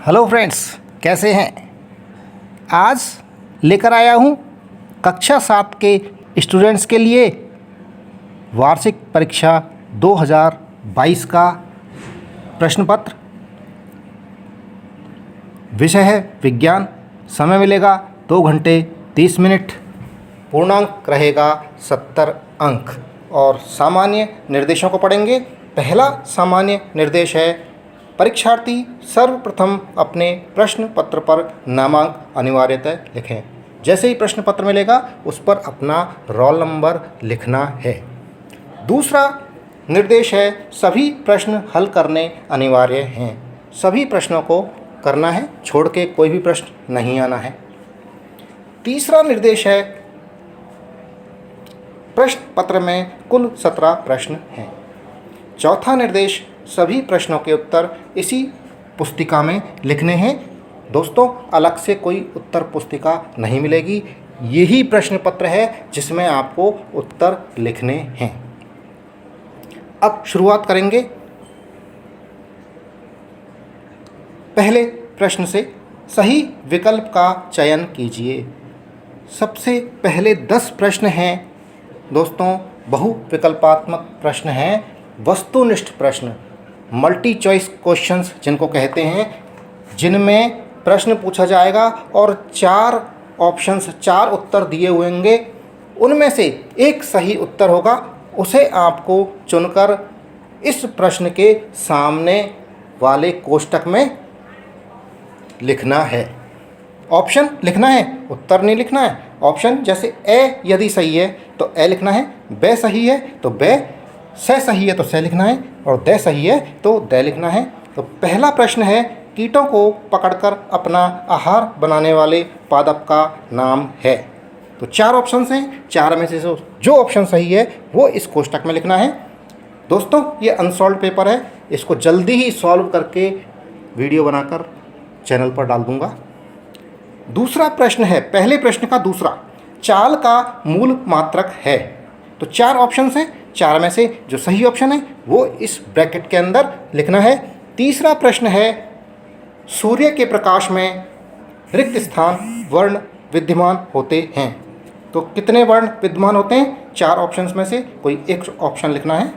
Hello friends, कैसे हैं। आज लेकर आया हूँ कक्षा 7 के स्टूडेंट्स के लिए वार्षिक परीक्षा 2022 का प्रश्न पत्र। विषय है विज्ञान। समय मिलेगा 2 घंटे 30 मिनट। पूर्णांक रहेगा 70 अंक और सामान्य निर्देशों को पढ़ेंगे। पहला सामान्य निर्देश है परीक्षार्थी सर्वप्रथम अपने प्रश्न पत्र पर नामांक अनिवार्यतः लिखें। जैसे ही प्रश्न पत्र मिलेगा उस पर अपना रोल नंबर लिखना है। दूसरा निर्देश है सभी प्रश्न हल करने अनिवार्य हैं। सभी प्रश्नों को करना है, छोड़ के कोई भी प्रश्न नहीं आना है। तीसरा निर्देश है प्रश्न पत्र में कुल 17 प्रश्न हैं। चौथा निर्देश सभी प्रश्नों के उत्तर इसी पुस्तिका में लिखने हैं। दोस्तों, अलग से कोई उत्तर पुस्तिका नहीं मिलेगी। यही प्रश्न पत्र है जिसमें आपको उत्तर लिखने हैं। अब शुरुआत करेंगे पहले प्रश्न से। सही विकल्प का चयन कीजिए। सबसे पहले 10 प्रश्न हैं दोस्तों, बहुविकल्पात्मक प्रश्न हैं, वस्तुनिष्ठ प्रश्न, मल्टी चॉइस क्वेश्चंस जिनको कहते हैं, जिनमें प्रश्न पूछा जाएगा और 4 ऑप्शंस, 4 उत्तर दिए हुए होंगे। उनमें से एक सही उत्तर होगा, उसे आपको चुनकर इस प्रश्न के सामने वाले कोष्ठक में लिखना है। ऑप्शन लिखना है, उत्तर नहीं लिखना है। ऑप्शन जैसे ए यदि सही है तो ए लिखना है, ब सही है तो ब, स सही है तो स लिखना है और द सही है तो द लिखना है। तो पहला प्रश्न है कीटों को पकड़कर अपना आहार बनाने वाले पादप का नाम है। तो 4 ऑप्शन हैं, 4 में से जो ऑप्शन सही है वो इस कोष्ठक में लिखना है। दोस्तों, ये अनसॉल्व पेपर है, इसको जल्दी ही सॉल्व करके वीडियो बनाकर चैनल पर डाल दूंगा। दूसरा प्रश्न है, पहले प्रश्न का दूसरा, चाल का मूल मात्रक है। तो 4 ऑप्शन हैं, 4 में से जो सही ऑप्शन है वो इस ब्रैकेट के अंदर लिखना है। तीसरा प्रश्न है सूर्य के प्रकाश में रिक्त स्थान वर्ण विद्यमान होते हैं। तो कितने वर्ण विद्यमान होते हैं? 4 ऑप्शंस में से कोई एक ऑप्शन लिखना है।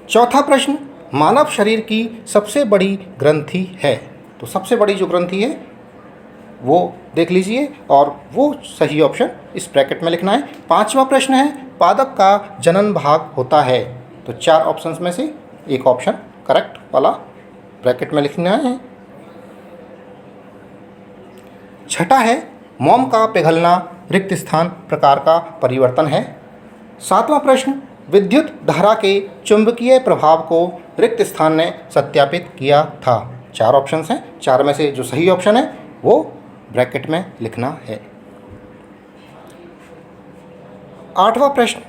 चौथा प्रश्न, मानव शरीर की सबसे बड़ी ग्रंथि है। तो सबसे बड़ी जो ग्रंथि है वो देख लीजिए और वो सही ऑप्शन इस ब्रैकेट में लिखना है। 5वां प्रश्न है पादप का जनन भाग होता है। तो 4 ऑप्शंस में से एक ऑप्शन करेक्ट वाला ब्रैकेट में लिखना है। छठा है मोम का पिघलना रिक्त स्थान प्रकार का परिवर्तन है। 7वां प्रश्न, विद्युत धारा के चुंबकीय प्रभाव को रिक्त स्थान ने सत्यापित किया था। 4 ऑप्शंस हैं, 4 में से जो सही ऑप्शन है वो ब्रैकेट में लिखना है। 8वां प्रश्न,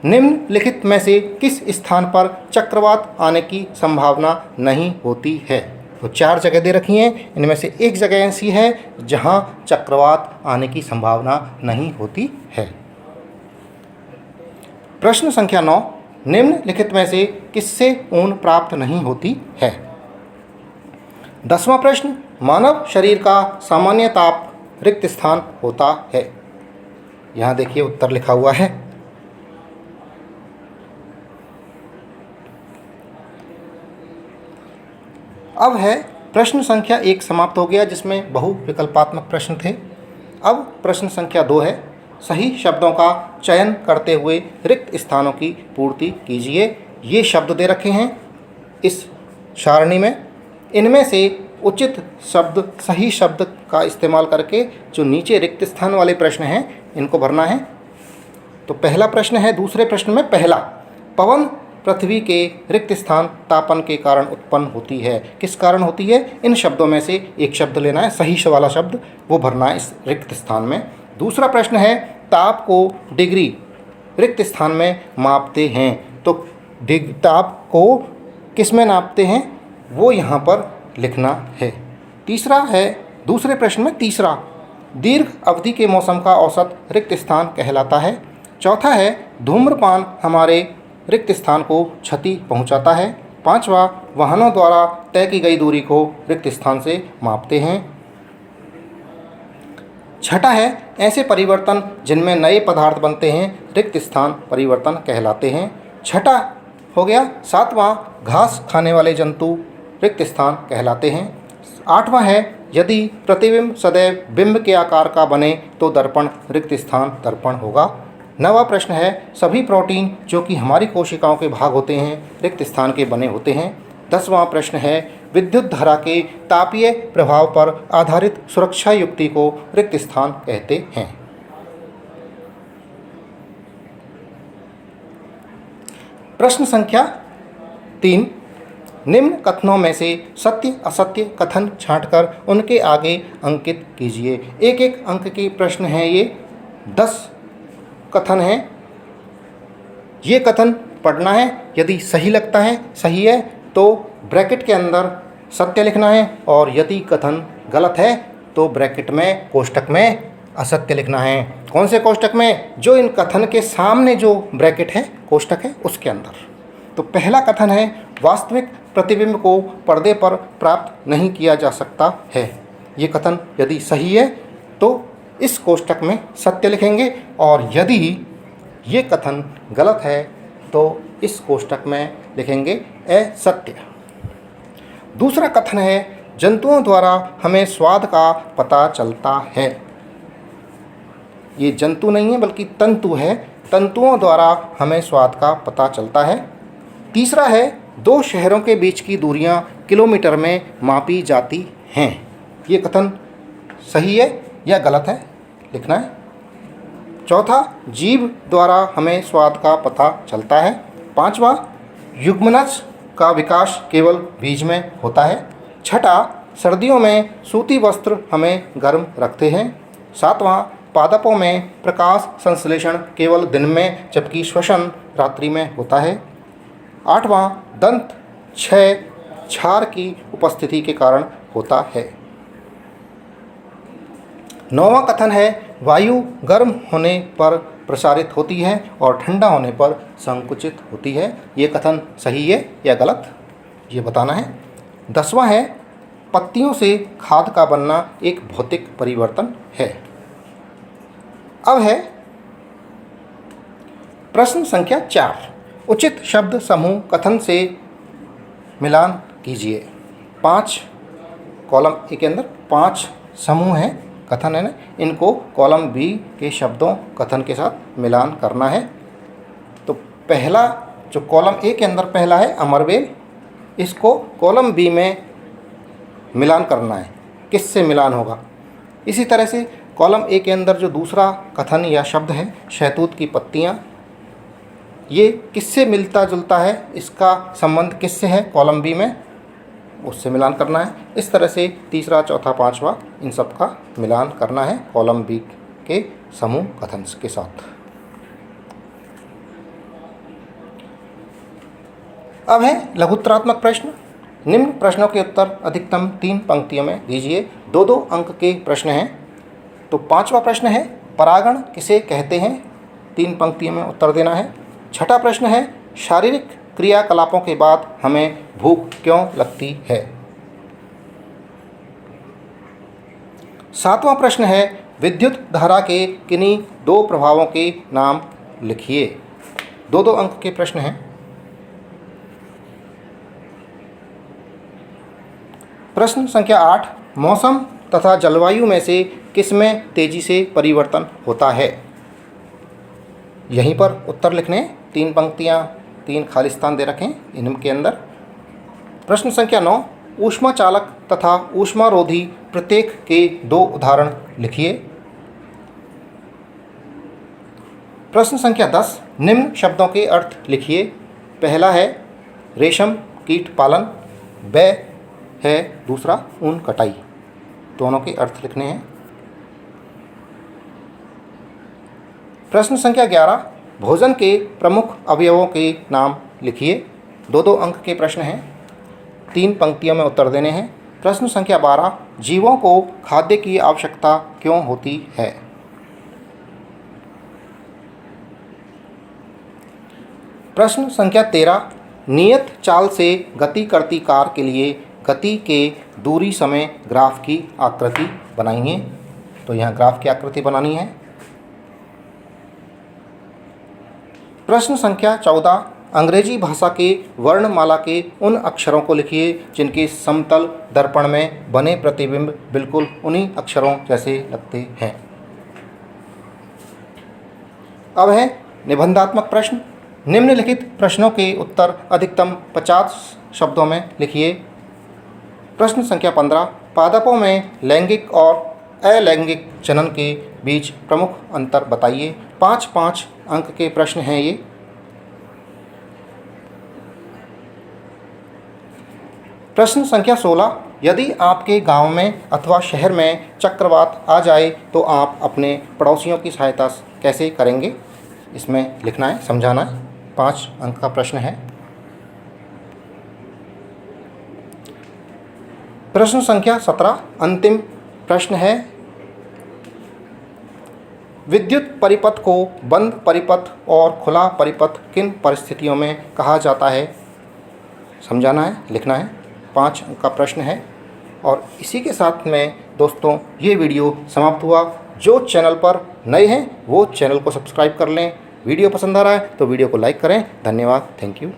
निम्नलिखित में से किस स्थान पर चक्रवात आने की संभावना नहीं होती है। तो 4 जगह दे रखी हैं, इनमें से एक जगह ऐसी है जहां चक्रवात आने की संभावना नहीं होती है। प्रश्न संख्या 9, निम्नलिखित में से किससे ऊन प्राप्त नहीं होती है। 10वां प्रश्न, मानव शरीर का सामान्य ताप रिक्त स्थान होता है। यहाँ देखिए उत्तर लिखा हुआ है। अब है प्रश्न संख्या 1 समाप्त हो गया, जिसमें बहुविकल्पात्मक प्रश्न थे। अब प्रश्न संख्या 2 है, सही शब्दों का चयन करते हुए रिक्त स्थानों की पूर्ति कीजिए। ये शब्द दे रखे हैं इस सारणी में, इनमें से उचित शब्द, सही शब्द का इस्तेमाल करके जो नीचे रिक्त स्थान वाले प्रश्न हैं इनको भरना है। तो पहला प्रश्न है, दूसरे प्रश्न में पहला, पवन पृथ्वी के रिक्त स्थान तापन के कारण उत्पन्न होती है। किस कारण होती है? इन शब्दों में से एक शब्द लेना है, सही वाला शब्द वो भरना है इस रिक्त स्थान में। दूसरा प्रश्न है, ताप को डिग्री रिक्त स्थान में मापते हैं। तो ताप को किस में नापते हैं वो यहाँ पर लिखना है। तीसरा है, दूसरे प्रश्न में तीसरा, दीर्घ अवधि के मौसम का औसत रिक्त स्थान कहलाता है। चौथा है, धूम्रपान हमारे रिक्त स्थान को क्षति पहुंचाता है। पाँचवा, वाहनों द्वारा तय की गई दूरी को रिक्त स्थान से मापते हैं। छठा है, ऐसे परिवर्तन जिनमें नए पदार्थ बनते हैं रिक्त स्थान परिवर्तन कहलाते हैं। छठा हो गया। सातवां, घास खाने वाले जंतु रिक्त स्थान कहलाते हैं। आठवां है, यदि प्रतिबिंब सदैव बिंब के आकार का बने तो दर्पण रिक्त स्थान दर्पण होगा। नवा प्रश्न है, सभी प्रोटीन जो कि हमारी कोशिकाओं के भाग होते हैं रिक्त स्थान के बने होते हैं। 10वां प्रश्न है, विद्युत धारा के तापीय प्रभाव पर आधारित सुरक्षा युक्ति को रिक्त स्थान कहते हैं। प्रश्न संख्या 3, निम्न कथनों में से सत्य असत्य कथन छांटकर उनके आगे अंकित कीजिए। एक एक अंक के प्रश्न हैं ये, 10 कथन हैं। ये कथन पढ़ना है, यदि सही लगता है, सही है तो ब्रैकेट के अंदर सत्य लिखना है, और यदि कथन गलत है तो ब्रैकेट में कोष्टक में असत्य लिखना है। कौन से कोष्टक में? जो इन कथन के सामने जो ब्रैकेट है, कोष्टक है, उसके अंदर। तो पहला कथन है, वास्तविक प्रतिबिंब को पर्दे पर प्राप्त नहीं किया जा सकता है। ये कथन यदि सही है तो इस कोष्टक में सत्य लिखेंगे, और यदि ये कथन गलत है तो इस कोष्टक में लिखेंगे असत्य। दूसरा कथन है, जंतुओं द्वारा हमें स्वाद का पता चलता है। ये जंतु नहीं है बल्कि तंतु है, तंतुओं द्वारा हमें स्वाद का पता चलता है। तीसरा है, दो शहरों के बीच की दूरियां किलोमीटर में मापी जाती हैं। ये कथन सही है या गलत है लिखना है। चौथा, जीभ द्वारा हमें स्वाद का पता चलता है। पांचवा, युग्मनज का विकास केवल बीज में होता है। छठा, सर्दियों में सूती वस्त्र हमें गर्म रखते हैं। सातवां, पादपों में प्रकाश संश्लेषण केवल दिन में जबकि श्वसन रात्रि में होता है। आठवां, दंत क्षय क्षार की उपस्थिति के कारण होता है। नौवां कथन है, वायु गर्म होने पर प्रसारित होती है और ठंडा होने पर संकुचित होती है। ये कथन सही है या गलत, ये बताना है। 10वां है, पत्तियों से खाद का बनना एक भौतिक परिवर्तन है। अब है प्रश्न संख्या 4, उचित शब्द समूह कथन से मिलान कीजिए। 5 कॉलम ए के अंदर 5 समूह हैं, कथन है ना, इनको कॉलम बी के शब्दों कथन के साथ मिलान करना है। तो पहला जो कॉलम ए के अंदर पहला है अमरवेल, इसको कॉलम बी में मिलान करना है। किससे मिलान होगा? इसी तरह से कॉलम ए के अंदर जो दूसरा कथन या शब्द है शहतूत की पत्तियाँ, ये किससे मिलता जुलता है, इसका संबंध किससे है कॉलम बी में, उससे मिलान करना है। इस तरह से तीसरा चौथा पांचवा इन सब का मिलान करना है कॉलम बी के समूह कथन के साथ। अब है लघुत्तरात्मक प्रश्न। निम्न प्रश्नों के उत्तर अधिकतम 3 पंक्तियों में दीजिए। 2-2 अंक के प्रश्न हैं। तो 5वां प्रश्न है, परागण किसे कहते हैं? 3 पंक्तियों में उत्तर देना है। 6ठा प्रश्न है, शारीरिक क्रियाकलापों के बाद हमें भूख क्यों लगती है? 7वां प्रश्न है, विद्युत धारा के किन्हीं 2 प्रभावों के नाम लिखिए। 2-2 अंक के प्रश्न हैं। प्रश्न संख्या 8, मौसम तथा जलवायु में से किसमें तेजी से परिवर्तन होता है? यहीं पर उत्तर लिखने, 3 पंक्तियां 3 खाली स्थान दे रखें इनके अंदर। प्रश्न संख्या 9, ऊष्मा चालक तथा ऊष्मारोधी प्रत्येक के 2 उदाहरण लिखिए। प्रश्न संख्या 10, निम्न शब्दों के अर्थ लिखिए। पहला है रेशम कीट पालन, ब है दूसरा ऊन कटाई, दोनों के अर्थ लिखने हैं। प्रश्न संख्या 11, भोजन के प्रमुख अवयवों के नाम लिखिए। 2-2 अंक के प्रश्न हैं, 3 पंक्तियों में उत्तर देने हैं। प्रश्न संख्या 12, जीवों को खाद्य की आवश्यकता क्यों होती है? प्रश्न संख्या 13, नियत चाल से गति करती कार के लिए गति के दूरी समय ग्राफ की आकृति बनाइए। तो यहाँ ग्राफ की आकृति बनानी है। प्रश्न संख्या 14, अंग्रेजी भाषा के वर्णमाला के उन अक्षरों को लिखिए जिनके समतल दर्पण में बने प्रतिबिंब बिल्कुल उन्हीं अक्षरों जैसे लगते हैं। अब है निबंधात्मक प्रश्न। निम्नलिखित प्रश्नों के उत्तर अधिकतम 50 शब्दों में लिखिए। प्रश्न संख्या 15, पादपों में लैंगिक और अलैंगिक जनन के बीच प्रमुख अंतर बताइए। 5-5 अंक के प्रश्न हैं ये। प्रश्न संख्या 16, यदि आपके गांव में अथवा शहर में चक्रवात आ जाए तो आप अपने पड़ोसियों की सहायता कैसे करेंगे? इसमें लिखना है, समझाना है। 5 अंक का प्रश्न है। प्रश्न संख्या 17, अंतिम प्रश्न है। विद्युत परिपथ को बंद परिपथ और खुला परिपथ किन परिस्थितियों में कहा जाता है? समझाना है, लिखना है। 5 अंक का प्रश्न है। और इसी के साथ में दोस्तों ये वीडियो समाप्त हुआ। जो चैनल पर नए हैं वो चैनल को सब्सक्राइब कर लें। वीडियो पसंद आ रहा है तो वीडियो को लाइक करें। धन्यवाद, थैंक यू।